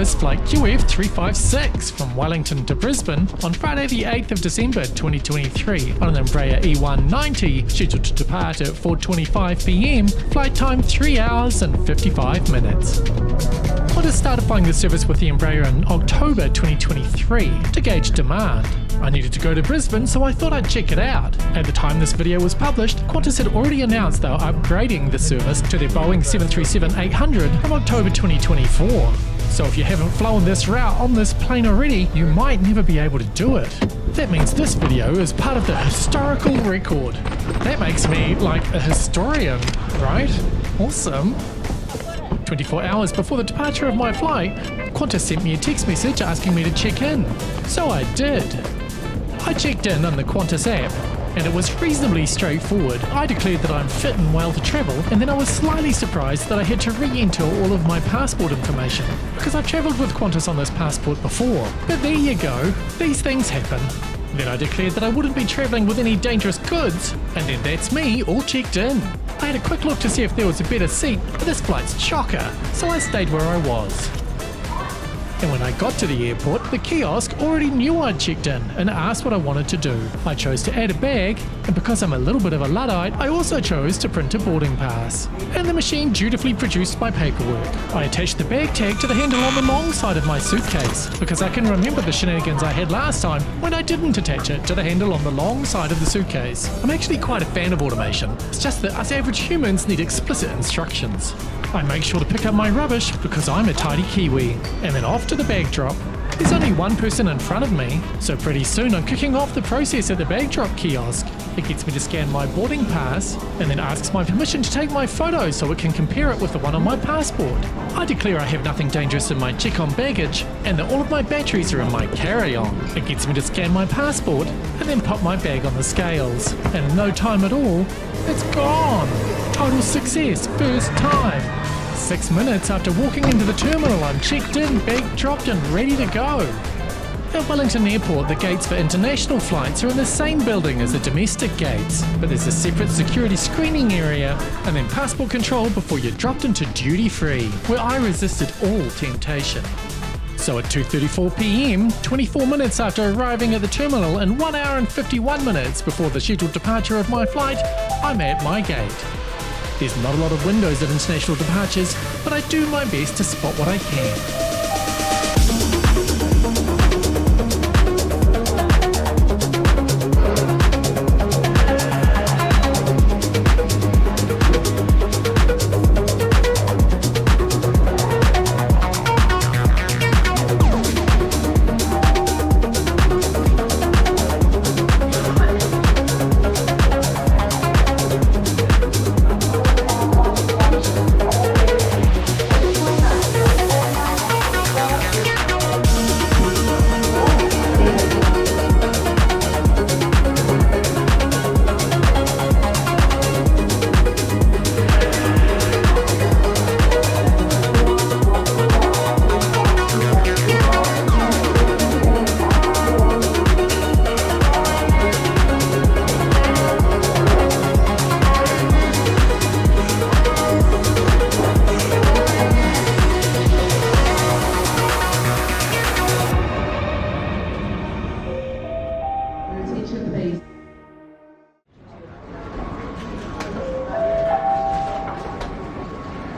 Qantas flight QF356 from Wellington to Brisbane on Friday the 8th of December 2023 on an Embraer E190, scheduled to depart at 4:25 p.m, flight time 3 hours and 55 minutes. Qantas started flying the service with the Embraer in October 2023 to gauge demand. I needed to go to Brisbane, so I thought I'd check it out. At the time this video was published, Qantas had already announced they were upgrading the service to their Boeing 737-800 from October 2024. So if you haven't flown this route on this plane already, you might never be able to do it. That means this video is part of the historical record. That makes me like a historian, right? Awesome. 24 hours before the departure of my flight, Qantas sent me a text message asking me to check in. So I did. I checked in on the Qantas app, and it was reasonably straightforward. I declared that I'm fit and well to travel, and then I was slightly surprised that I had to re-enter all of my passport information, because I've travelled with Qantas on this passport before. But there you go, these things happen. Then I declared that I wouldn't be travelling with any dangerous goods, and then that's me all checked in. I had a quick look to see if there was a better seat, but this flight's chocker, so I stayed where I was. And when I got to the airport, the kiosk already knew I'd checked in and asked what I wanted to do. I chose to add a bag, and because I'm a little bit of a Luddite, I also chose to print a boarding pass. And the machine dutifully produced my paperwork. I attached the bag tag to the handle on the long side of my suitcase, because I can remember the shenanigans I had last time when I didn't attach it to the handle on the long side of the suitcase. I'm actually quite a fan of automation. It's just that us average humans need explicit instructions. I make sure to pick up my rubbish because I'm a tidy Kiwi, and then off to the bag drop. There's only one person in front of me, so pretty soon I'm kicking off the process at the bag drop kiosk. It gets me to scan my boarding pass, and then asks my permission to take my photo so it can compare it with the one on my passport. I declare I have nothing dangerous in my check-on baggage, and that all of my batteries are in my carry-on. It gets me to scan my passport, and then pop my bag on the scales. And in no time at all, it's gone! Total success, first time! 6 minutes after walking into the terminal, I'm checked in, bag dropped and ready to go. At Wellington Airport, the gates for international flights are in the same building as the domestic gates, but there's a separate security screening area and then passport control before you're dropped into duty free, where I resisted all temptation. So at 2:34 p.m, 24 minutes after arriving at the terminal and 1 hour and 51 minutes before the scheduled departure of my flight, I'm at my gate. There's not a lot of windows at international departures, but I do my best to spot what I can.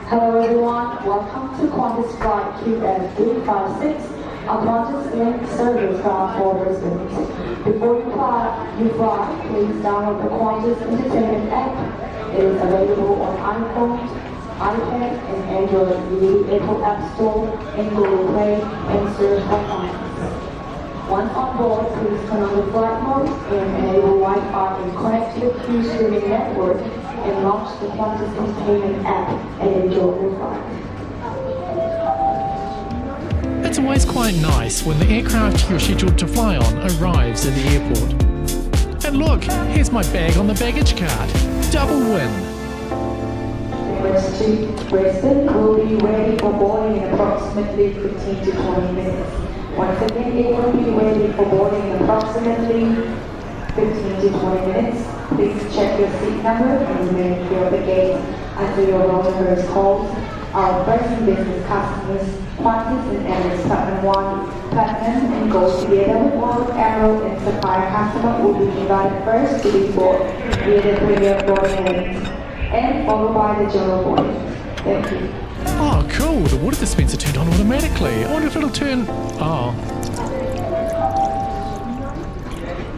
Hello everyone, welcome to Qantas flight QF356, a QantasLink service bound for Brisbane. Before you fly, please download the Qantas Entertainment app. It is available on iPhone, iPad and Android via the Apple App Store and Google Play and search for Qantas. Once on board, please turn on the flight mode and enable Wi-Fi and connect to the Q streaming network and launch the Qantas Entertainment app and enjoy your flight. It's always quite nice when the aircraft you're scheduled to fly on arrives at the airport. And look, here's my bag on the baggage cart. Double win. West to Brisbane will be ready for boarding in approximately 15 to 20 minutes. Once again, it will be ready for boarding in approximately 15 to 20 minutes. Please check your seat number and remain clear of the gate until your roll number is called. Our present business customers Qantas and Emirates Platinum 1, Platinum and Gold together with all airline and supplier customer will be invited first to be board via the premier boarding lanes and followed by the general boarding. Thank you. Oh, cool. The water dispenser turned on automatically. I wonder if it'll turn... Oh.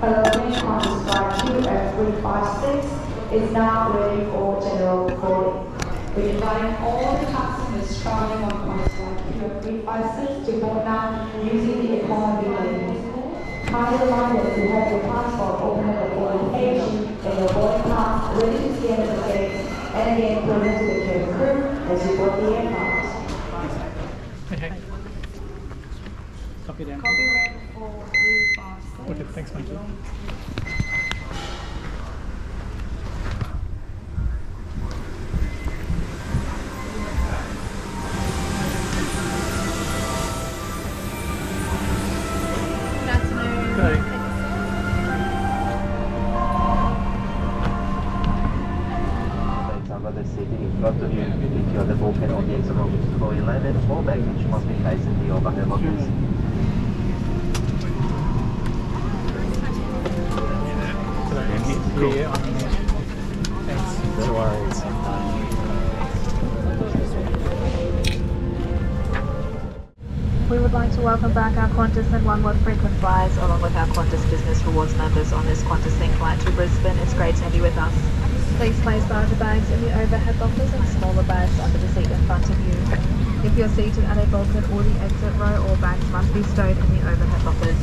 Qantas QF356 is now ready for general boarding. We're inviting all the customers traveling on Qantas QF356 to board now using the economy lanes. Kindly reminder to have your passport open at the boarding page and your boarding pass ready to scan at the gate, and again present to the cabin crew as you board the aircraft. Okay. Copy down. Copy ready for 356. Okay, thanks, Mikey. Lots of you, if you're the bulkhead on the exit ramp before you landed, all baggage must be facing the overhead lockers. Cool. Yeah, thanks. No worries. We would like to welcome back our Qantas and One World frequent flyers along with our Qantas Business Rewards members on this QantasLink flight to Brisbane. It's great to have you with us. Please place larger bags in the overhead lockers and smaller bags under the seat in front of you. If you're seated at a bulkhead or the exit row, all bags must be stowed in the overhead lockers.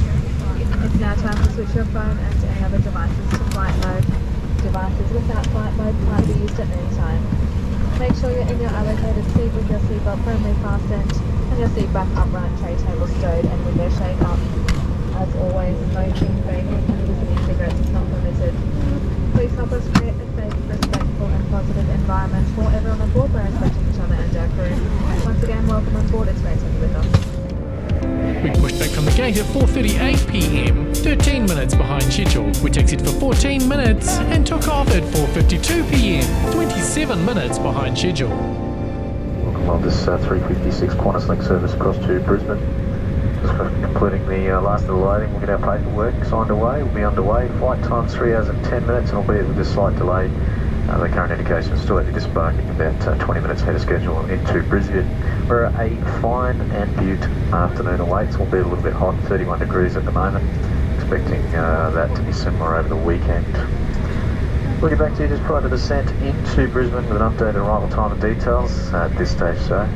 It's now time to switch your phone and any other devices to flight mode. Devices without flight mode can't be used at any time. Make sure you're in your allocated seat with your seatbelt firmly fastened and your seat back upright, tray table stowed and window shade up. As always, smoking, vaping and using e-cigarettes is not permitted. Please help us create a safe, respectful and positive environment for everyone on board by respecting each other and our crew. Once again, welcome on board. It's great to have you with us. We pushed back from the gate at 4:38 p.m, 13 minutes behind schedule. We taxied for 14 minutes and took off at 4:52 p.m, 27 minutes behind schedule. Welcome on this 356 QantasLink service across to Brisbane. Just completing the last of the loading. We'll get our paperwork signed away. We'll be underway. Flight time's 3 hours and 10 minutes, and albeit with this slight delay, the current indication is still at the disembarking about 20 minutes ahead of schedule into Brisbane. We're a fine and beaut afternoon awaits. We'll be a little bit hot, 31 degrees at the moment. Expecting that to be similar over the weekend. We'll get back to you just prior to descent into Brisbane with an updated arrival time and details at this stage, so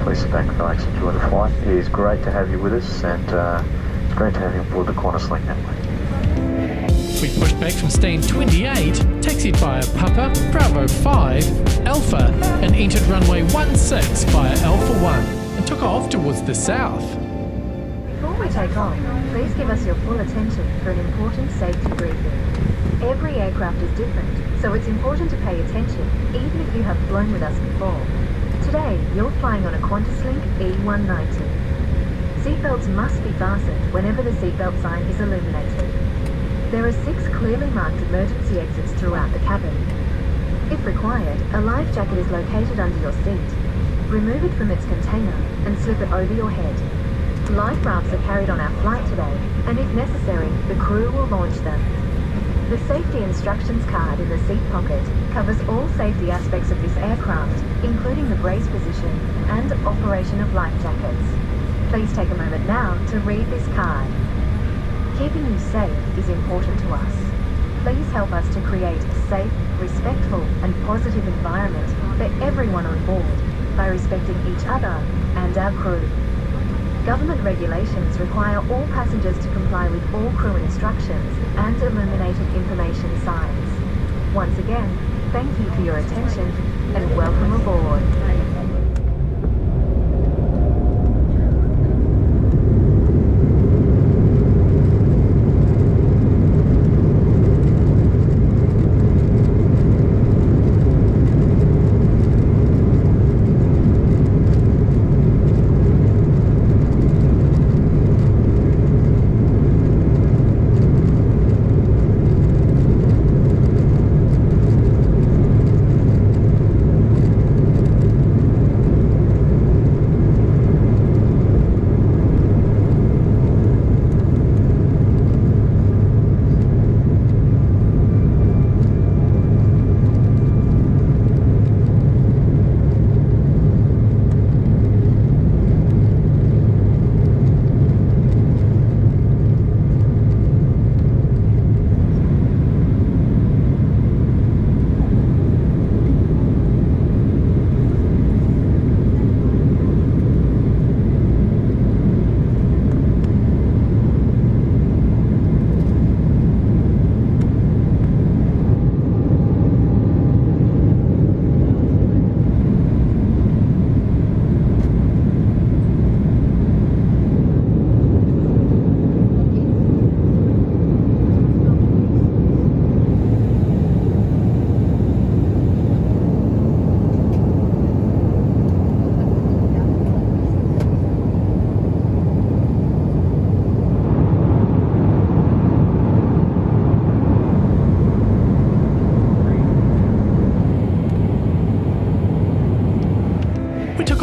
please sit back and relax, enjoy the flight. It is great to have you with us, and it's great to have you on board the QantasLink network. We pushed back from stand 28, taxied via Papa, Bravo 5, Alpha, and entered runway 16 via Alpha 1, and took off towards the south. Before we take off, please give us your full attention for an important safety briefing. Every aircraft is different, so it's important to pay attention, even if you have flown with us before. Today, you're flying on a QantasLink E190. Seatbelts must be fastened whenever the seatbelt sign is illuminated. There are 6 clearly marked emergency exits throughout the cabin. If required, a life jacket is located under your seat. Remove it from its container and slip it over your head. Life rafts are carried on our flight today, and if necessary, the crew will launch them. The safety instructions card in the seat pocket covers all safety aspects of this aircraft, including the brace position and operation of life jackets. Please take a moment now to read this card. Keeping you safe is important to us. Please help us to create a safe, respectful and positive environment for everyone on board by respecting each other and our crew. Government regulations require all passengers to comply with all crew instructions and illuminated information signs. Once again, thank you for your attention and welcome aboard.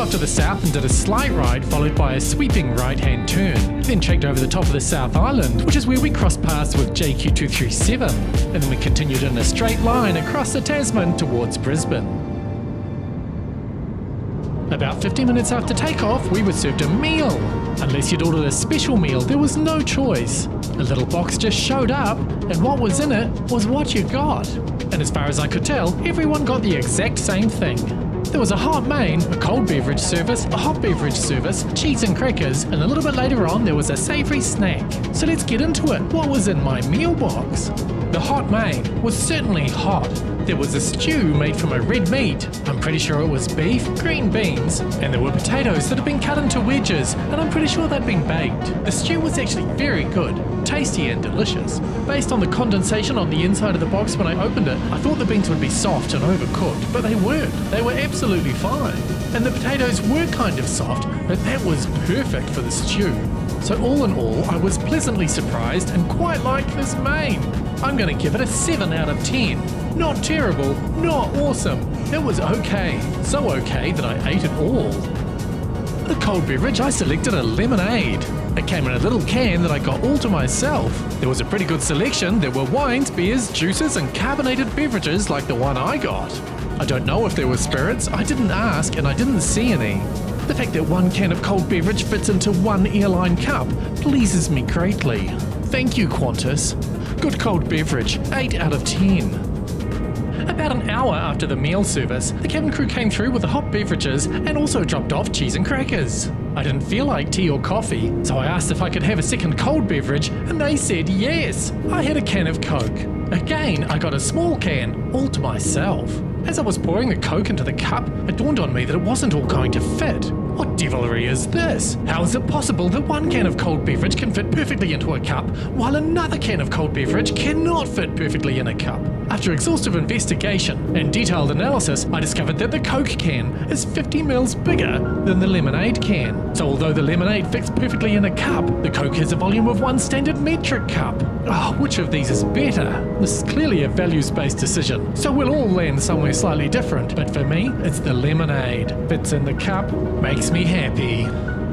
off to the south and did a slight right, followed by a sweeping right-hand turn. Then checked over the top of the South Island, which is where we crossed paths with JQ237, and then we continued in a straight line across the Tasman towards Brisbane. About 50 minutes after takeoff, we were served a meal. Unless you'd ordered a special meal, there was no choice. A little box just showed up, and what was in it was what you got. And as far as I could tell, everyone got the exact same thing. There was a hot main, a cold beverage service, a hot beverage service, cheese and crackers, and a little bit later on there was a savoury snack. So let's get into it. What was in my meal box? The hot main was certainly hot. There was a stew made from a red meat. I'm pretty sure it was beef, green beans, and there were potatoes that had been cut into wedges, and I'm pretty sure they'd been baked. The stew was actually very good, tasty and delicious. Based on the condensation on the inside of the box when I opened it, I thought the beans would be soft and overcooked, but they weren't. They were absolutely fine. And the potatoes were kind of soft, but that was perfect for the stew. So all in all, I was pleasantly surprised and quite liked this main. I'm going to give it a 7 out of 10. Not terrible, not awesome. It was okay. So okay that I ate it all. For the cold beverage, I selected a lemonade. It came in a little can that I got all to myself. There was a pretty good selection. There were wines, beers, juices and carbonated beverages like the one I got. I don't know if there were spirits. I didn't ask and I didn't see any. The fact that one can of cold beverage fits into one airline cup pleases me greatly. Thank you, Qantas. Good cold beverage, 8 out of 10. About an hour after the meal service, the cabin crew came through with the hot beverages and also dropped off cheese and crackers. I didn't feel like tea or coffee, so I asked if I could have a second cold beverage, and they said yes. I had a can of Coke. Again, I got a small can, all to myself. As I was pouring the Coke into the cup, it dawned on me that it wasn't all going to fit. What devilry is this? How is it possible that one can of cold beverage can fit perfectly into a cup, while another can of cold beverage cannot fit perfectly in a cup? After exhaustive investigation and detailed analysis, I discovered that the Coke can is 50 mils bigger than the lemonade can. So although the lemonade fits perfectly in a cup, the Coke has a volume of one standard metric cup. Oh, which of these is better? This is clearly a values-based decision, so we'll all land somewhere slightly different, but for me, it's the lemonade. Fits in the cup, makes me happy.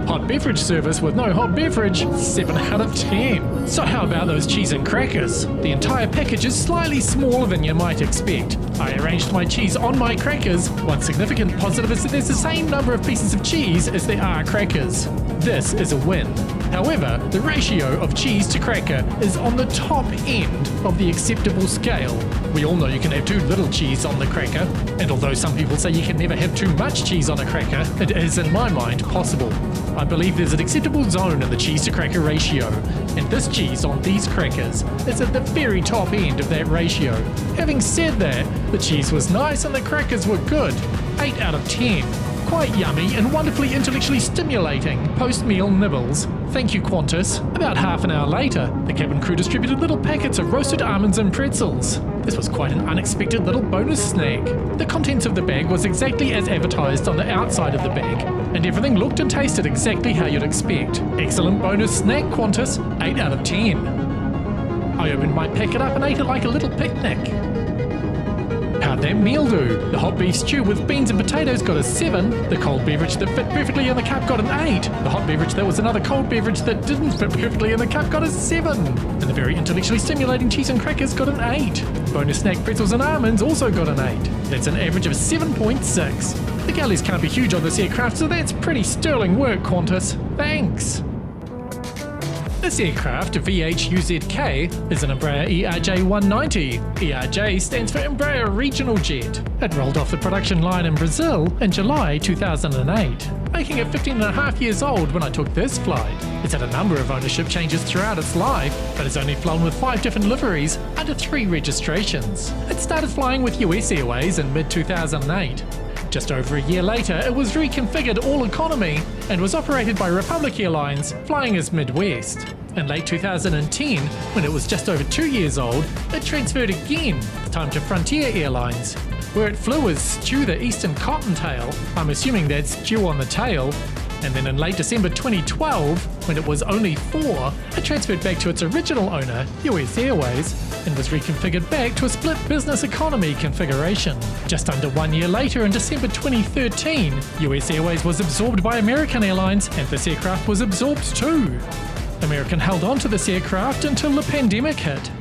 Hot beverage service with no hot beverage, 7 out of 10. So how about those cheese and crackers? The entire package is slightly smaller than you might expect. I arranged my cheese on my crackers. One significant positive is that there's the same number of pieces of cheese as there are crackers. This is a win. However, the ratio of cheese to cracker is on the top end of the acceptable scale. We all know you can have too little cheese on the cracker, and although some people say you can never have too much cheese on a cracker, it is in my mind possible. I believe there's an acceptable zone in the cheese to cracker ratio, and this cheese on these crackers is at the very top end of that ratio. Having said that, the cheese was nice and the crackers were good. 8 out of 10. Quite yummy and wonderfully intellectually stimulating post-meal nibbles. Thank you, Qantas. About half an hour later, the cabin crew distributed little packets of roasted almonds and pretzels. This was quite an unexpected little bonus snack. The contents of the bag was exactly as advertised on the outside of the bag, and everything looked and tasted exactly how you'd expect. Excellent bonus snack, Qantas. 8 out of 10. I opened my packet up and ate it like a little picnic. How'd that meal do? The hot beef stew with beans and potatoes got a 7. The cold beverage that fit perfectly in the cup got an 8. The hot beverage that was another cold beverage that didn't fit perfectly in the cup got a 7. And the very intellectually stimulating cheese and crackers got an 8. Bonus snack pretzels and almonds also got an 8. That's an average of 7.6. The galleys can't be huge on this aircraft, so that's pretty sterling work, Qantas. Thanks. This aircraft, VH-UZK, is an Embraer E190. ERJ stands for Embraer Regional Jet. It rolled off the production line in Brazil in July 2008, making it 15 and a half years old when I took this flight. It's had a number of ownership changes throughout its life, but it's only flown with 5 different liveries under 3 registrations. It started flying with US Airways in mid-2008. Just over a year later, it was reconfigured all economy and was operated by Republic Airlines, flying as Midwest. In late 2010, when it was just over 2 years old, it transferred again, this time to Frontier Airlines, where it flew as Stew the Eastern Cottontail. I'm assuming that's stew on the tail. And then in late December 2012, when it was only 4, it transferred back to its original owner, US Airways, and was reconfigured back to a split business economy configuration. Just under 1 year later, in December 2013, US Airways was absorbed by American Airlines, and this aircraft was absorbed too. American held on to this aircraft until the pandemic hit.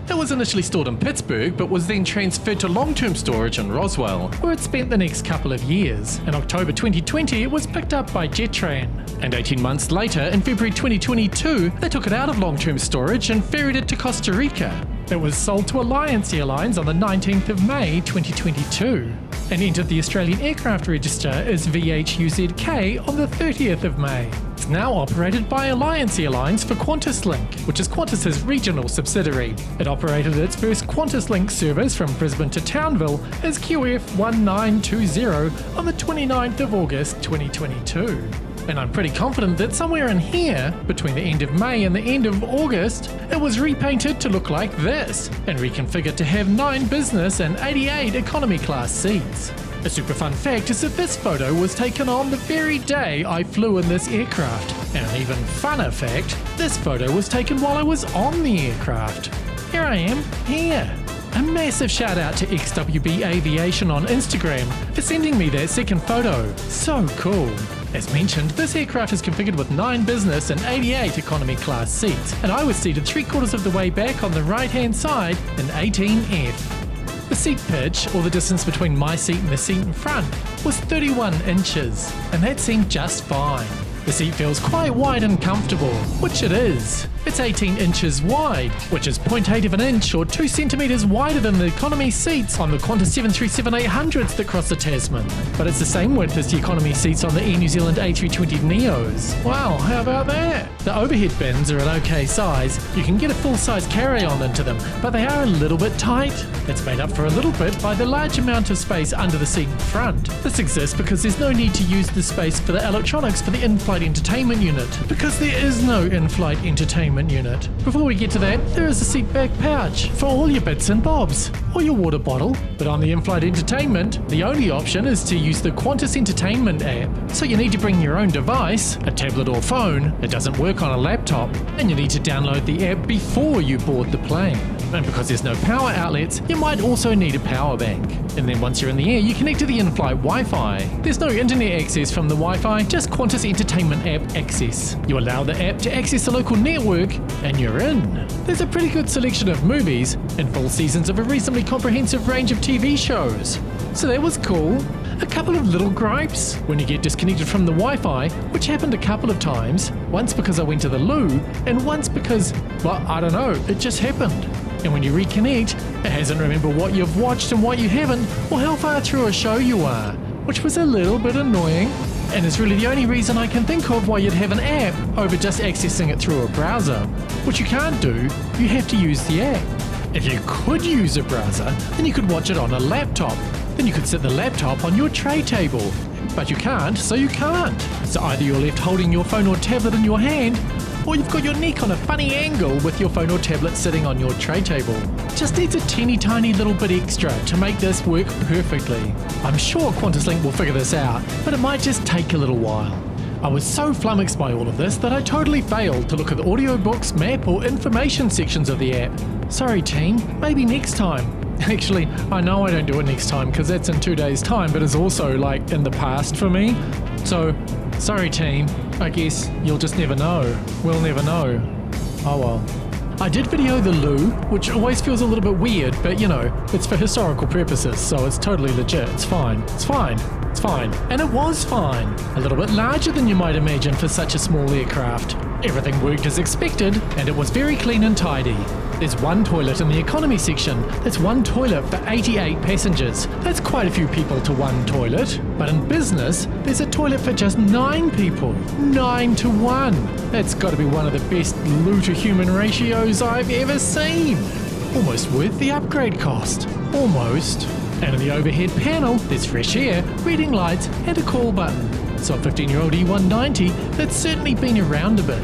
It was initially stored in Pittsburgh, but was then transferred to long-term storage in Roswell, where it spent the next couple of years. In October 2020, it was picked up by Jetran. And 18 months later, in February 2022, they took it out of long-term storage and ferried it to Costa Rica. It was sold to Alliance Airlines on the 19th of May 2022, and entered the Australian Aircraft Register as VH-UZK on the 30th of May. It's now operated by Alliance Airlines for QantasLink, which is Qantas's regional subsidiary. It operated its first QantasLink service from Brisbane to Townville as QF356 on the 29th of August 2022. And I'm pretty confident that somewhere in here, between the end of May and the end of August, it was repainted to look like this, and reconfigured to have 9 business and 88 economy class seats. A super fun fact is that this photo was taken on the very day I flew in this aircraft. And an even funner fact, this photo was taken while I was on the aircraft. Here I am, here. A massive shout out to XWB Aviation on Instagram for sending me that second photo. So cool. As mentioned, this aircraft is configured with 9 business and 88 economy class seats, and I was seated 3/4 of the way back on the right hand side in 18F. The seat pitch, or the distance between my seat and the seat in front, was 31 inches, and that seemed just fine. The seat feels quite wide and comfortable, which it is. It's 18 inches wide, which is 0.8 of an inch or 2 centimetres wider than the economy seats on the Qantas 737-800s that cross the Tasman. But it's the same width as the economy seats on the Air New Zealand A320neos. Wow, how about that? The overhead bins are an okay size. You can get a full-size carry-on into them, but they are a little bit tight. It's made up for a little bit by the large amount of space under the seat in front. This exists because there's no need to use the space for the electronics for the in-flight entertainment unit, because there is no in-flight entertainment unit. Before we get to that, there is a seat back pouch for all your bits and bobs, or your water bottle. But on the in-flight entertainment, the only option is to use the Qantas Entertainment app. So you need to bring your own device, a tablet or phone. It doesn't work on a laptop, and you need to download the app before you board the plane. And because there's no power outlets, you might also need a power bank. And then once you're in the air, you connect to the in-flight Wi-Fi. There's no internet access from the Wi-Fi, just Qantas Entertainment app access. You allow the app to access the local network, and you're in. There's a pretty good selection of movies, and full seasons of a reasonably comprehensive range of TV shows. So that was cool. A couple of little gripes when you get disconnected from the Wi-Fi, which happened a couple of times. Once because I went to the loo, and once because, well, I don't know, it just happened. And when you reconnect, it hasn't remembered what you've watched and what you haven't, or how far through a show you are, which was a little bit annoying. And it's really the only reason I can think of why you'd have an app over just accessing it through a browser. Which you can't do, you have to use the app. If you could use a browser, then you could watch it on a laptop. Then you could set the laptop on your tray table. But you can't, so you can't. So either you're left holding your phone or tablet in your hand, or you've got your neck on a funny angle with your phone or tablet sitting on your tray table. Just needs a teeny tiny little bit extra to make this work perfectly. I'm sure QantasLink will figure this out, but it might just take a little while. I was so flummoxed by all of this that I totally failed to look at the audiobooks, map or information sections of the app. Sorry team, maybe next time. Actually, I know I don't do it next time because that's in 2 days' time, but it's also like in the past for me. So, sorry team, I guess you'll just never know. We'll never know. Oh well. I did video the loo, which always feels a little bit weird, but you know, it's for historical purposes, so it's totally legit. It's fine. It's fine. It's fine. And it was fine. A little bit larger than you might imagine for such a small aircraft. Everything worked as expected, and it was very clean and tidy. There's one toilet in the economy section. That's one toilet for 88 passengers. That's quite a few people to one toilet. But in business, there's a toilet for just 9 people. 9 to 1. That's got to be one of the best loo to human ratios I've ever seen. Almost worth the upgrade cost. Almost. And in the overhead panel, there's fresh air, reading lights, and a call button. So a 15-year-old E190 that's certainly been around a bit.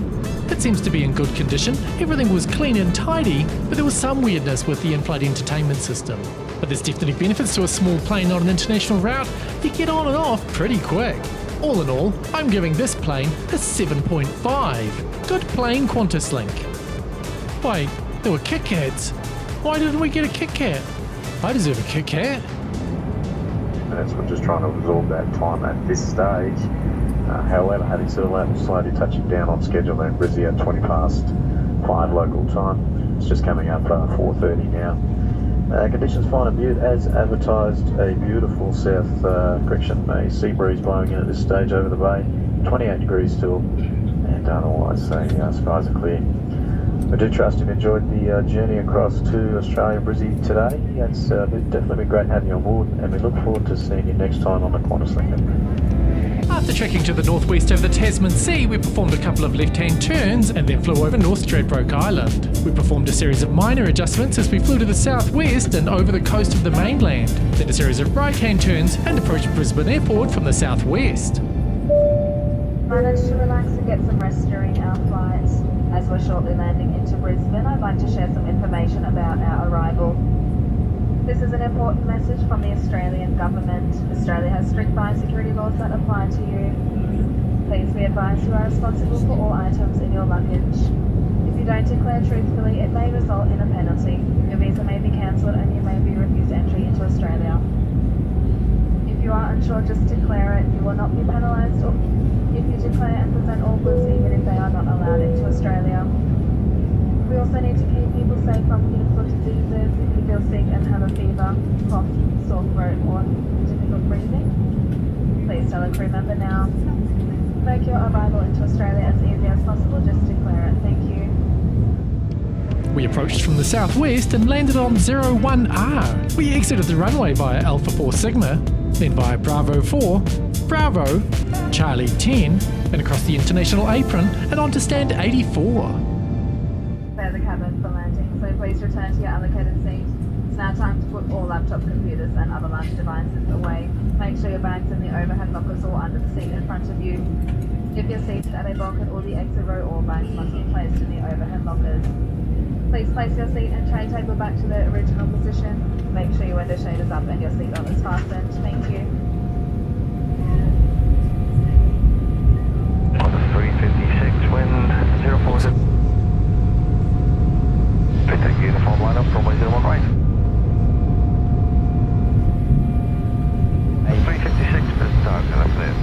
It seems to be in good condition, everything was clean and tidy, but there was some weirdness with the in-flight entertainment system. But there's definitely benefits to a small plane on an international route. You get on and off pretty quick. All in all, I'm giving this plane a 7.5. Good plane, QantasLink. Wait, there were Kit Kats. Why didn't we get a Kit Kat? I deserve a Kit Kat. That's we're just trying to absorb that time at this stage. However, having said all that, we're slowly touching down on schedule in Brisbane at 20 past 5 local time. It's just coming up 4:30 now. Conditions fine and mute as advertised. A beautiful a sea breeze blowing in at this stage over the bay. 28 degrees still, and otherwise skies are clear. I do trust you've enjoyed the journey across to Australia, Brisbane today. It's definitely been great having you on board, and we look forward to seeing you next time on the QantasLink. After trekking to the northwest of the Tasman Sea, we performed a couple of left-hand turns and then flew over North Stradbroke Island. We performed a series of minor adjustments as we flew to the southwest and over the coast of the mainland, then a series of right-hand turns and approached Brisbane Airport from the southwest. Managed to relax and get some rest during our flight. As we're shortly landing into Brisbane, I'd like to share some information about our arrival. This is an important message from the Australian government. Australia has strict biosecurity laws that apply to you. Please be advised you are responsible for all items in your luggage. If you don't declare truthfully, it may result in a penalty. Your visa may be cancelled and you may be refused entry into Australia. If you are unsure, just declare it. You will not be penalised if you declare and present all goods even if they are not allowed into Australia. We also need to keep people safe from communicable diseases. If you feel sick and have a fever, cough, sore throat or difficult breathing, please tell a crew member now. Make your arrival into Australia as easy as possible, just declare it. Thank you. We approached from the southwest and landed on 01R. We exited the runway via Alpha 4 Sigma, then via Bravo 4, Bravo, Charlie 10, and across the international apron and onto stand 84. Clear the cabin for landing, so please return to your allocated seat. It's now time to put all laptop computers and other large devices away. Make sure your bags in the overhead lockers or under the seat in front of you. If you're seated at a bulkhead or the exit row, all bags must be placed in the overhead lockers. Please place your seat and tray table back to the original position. Make sure your window shade is up and your seatbelt is fastened. Thank you. Qantas 356, wind 040. Take uniform line up, runway 01 right. 356, business dark, and that's it.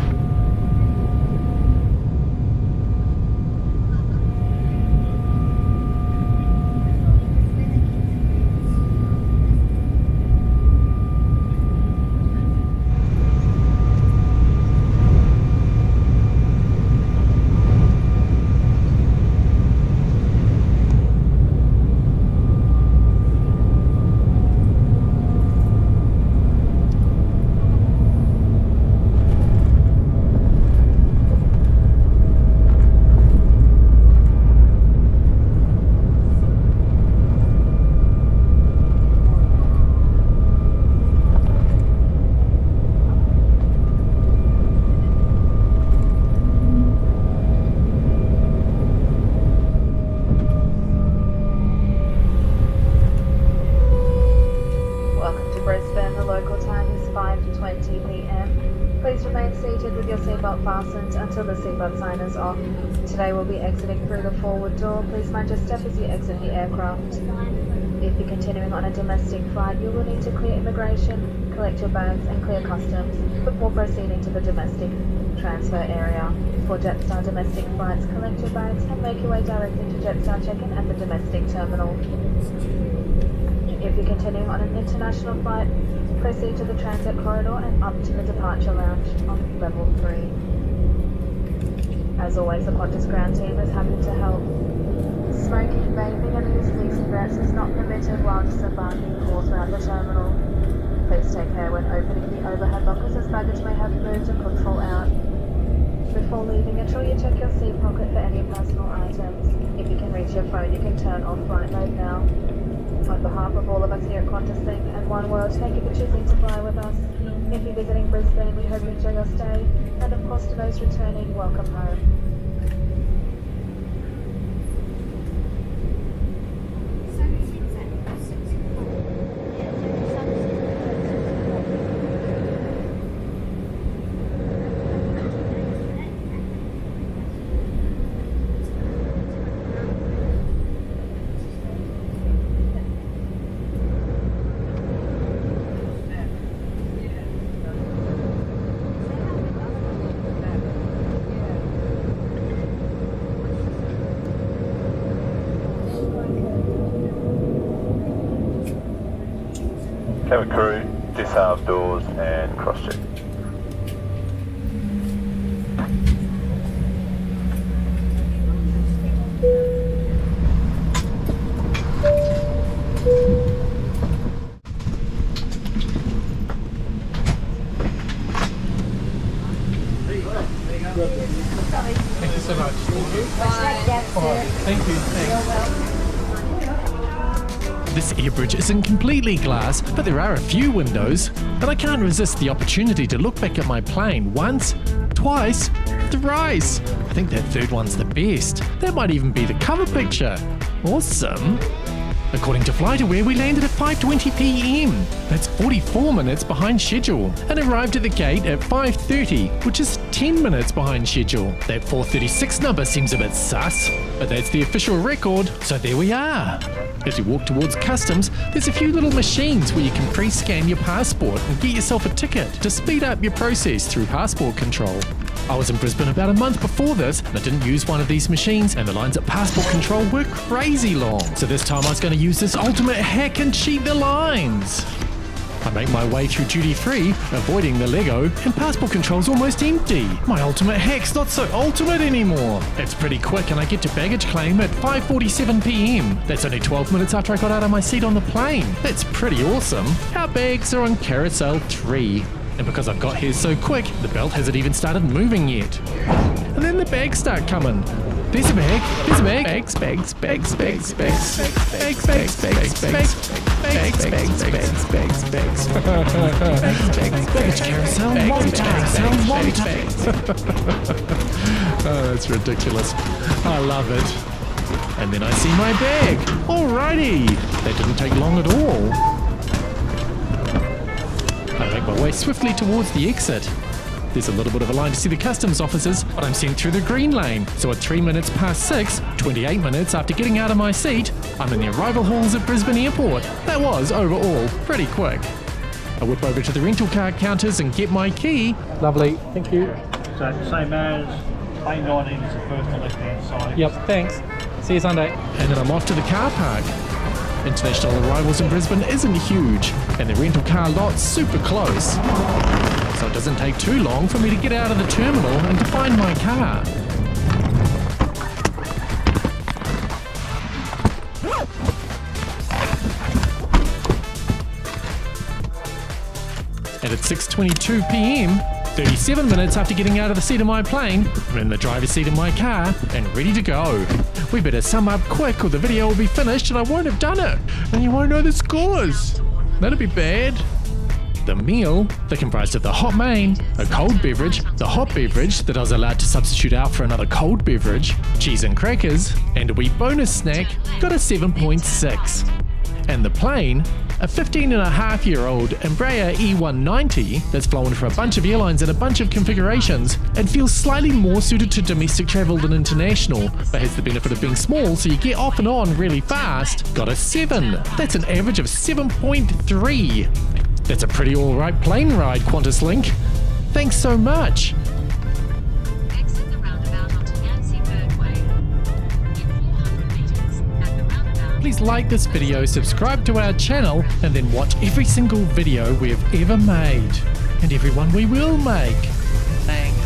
Fastened until the seatbelt sign is off. Today we'll be exiting through the forward door. Please mind your step as you exit the aircraft. If you're continuing on a domestic flight, you will need to clear immigration, collect your bags and clear customs before proceeding to the domestic transfer area. For Jetstar domestic flights, collect your bags and make your way directly to Jetstar check-in at the domestic terminal. If you're continuing on an international flight, proceed to the transit corridor and up to the departure lounge on level 3. As always, the Qantas ground team is happy to help. Smoking, vaping and using e-cigarettes is not permitted while disembarking or throughout the terminal. Please take care when opening the overhead lockers as baggage may have moved and could fall out. Before leaving, ensure you check your seat pocket for any personal items. If you can reach your phone, you can turn off flight mode now. On behalf of all of us here at QantasLink and One World, thank you for choosing to fly with us. If you're visiting Brisbane, we hope you enjoy your stay. And of course, to those returning, welcome home. Cabin crew, disarm doors and cross-check. Thank you so much. Thank you. Thanks. This air bridge isn't completely glass, but there are a few windows, and I can't resist the opportunity to look back at my plane once, twice, thrice. I think that third one's the best. That might even be the cover picture. Awesome. According to FlightAware, we landed at 5:20 p.m. That's 44 minutes behind schedule, and arrived at the gate at 5:30, which is 10 minutes behind schedule. That 436 number seems a bit sus, but that's the official record, so there we are. As we walk towards customs, there's a few little machines where you can pre-scan your passport and get yourself a ticket to speed up your process through passport control. I was in Brisbane about a month before this, and I didn't use one of these machines, and the lines at passport control were crazy long. So this time I was going to use this ultimate hack and cheat the lines. I make my way through duty free, avoiding the Lego, and passport control's almost empty. My ultimate hack's not so ultimate anymore. It's pretty quick, and I get to baggage claim at 5:47 p.m. That's only 12 minutes after I got out of my seat on the plane. That's pretty awesome. Our bags are on carousel 3. And because I've got here so quick, the belt hasn't even started moving yet. And then the bags start coming. There's a bag, there's a bag. Bags. Baggage carousel, Oh, that's ridiculous. I love it. And then I see my bag. Alrighty. That didn't take long at all. I make my way swiftly towards the exit. There's a little bit of a line to see the customs officers, but I'm sent through the green lane. So at 3 minutes past 6, 28 minutes after getting out of my seat, I'm in the arrival halls at Brisbane Airport. That was, overall, pretty quick. I whip over to the rental car counters and get my key. Lovely, thank you. So same as A19 is the first on the left-hand side. Yep, thanks. See you Sunday. And then I'm off to the car park. International arrivals in Brisbane isn't huge, and the rental car lot's super close. So it doesn't take too long for me to get out of the terminal and to find my car. And at 6:22 p.m, 37 minutes after getting out of the seat of my plane, I'm in the driver's seat of my car and ready to go. We better sum up quick or the video will be finished and I won't have done it. And you won't know the scores. That'd be bad. The meal, that comprised of the hot main, a cold beverage, the hot beverage that I was allowed to substitute out for another cold beverage, cheese and crackers, and a wee bonus snack, got a 7.6. And the plane, a 15-and-a-half-year-old Embraer E190 that's flown for a bunch of airlines in a bunch of configurations and feels slightly more suited to domestic travel than international, but has the benefit of being small so you get off and on really fast, got a 7. That's an average of 7.3. That's a pretty alright plane ride, QantasLink. Thanks so much. Exit the roundabout onto Yancey Birdway. In 400 meters at the roundabout. Please like this video, subscribe to our channel, and then watch every single video we've ever made. And every one we will make. Thanks.